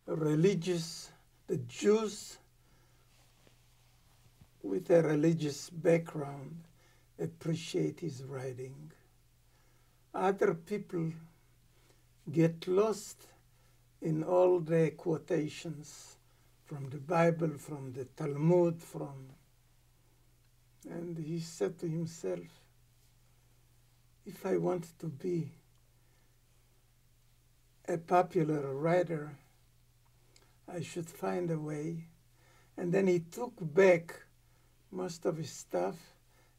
religious, the Jews with a religious background appreciate his writing. Other people get lost in all the quotations from the Bible, from the Talmud, and he said to himself, if I want to be a popular writer, I should find a way. And then he took back most of his stuff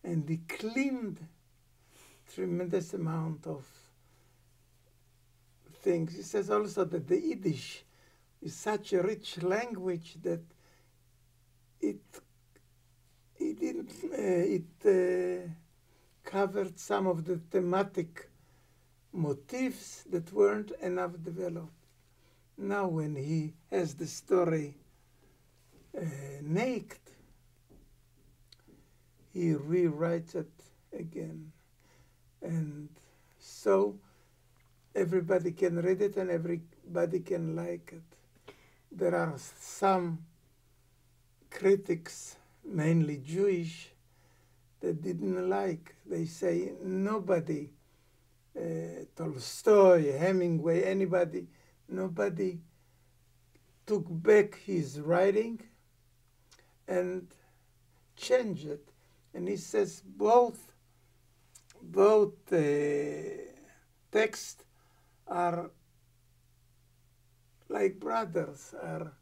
and he cleaned tremendous amount of things. He says also that the Yiddish is such a rich language that it covered some of the thematic motifs that weren't enough developed. Now when he has the story naked, he rewrites it again. And so everybody can read it and everybody can like it. There are some critics, mainly Jewish, that didn't like. They say nobody, Tolstoy, Hemingway, anybody, nobody took back his writing and changed it. And he says both texts are like brothers, are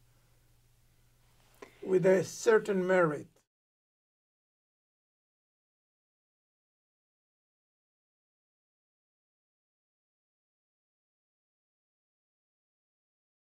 with a certain merit.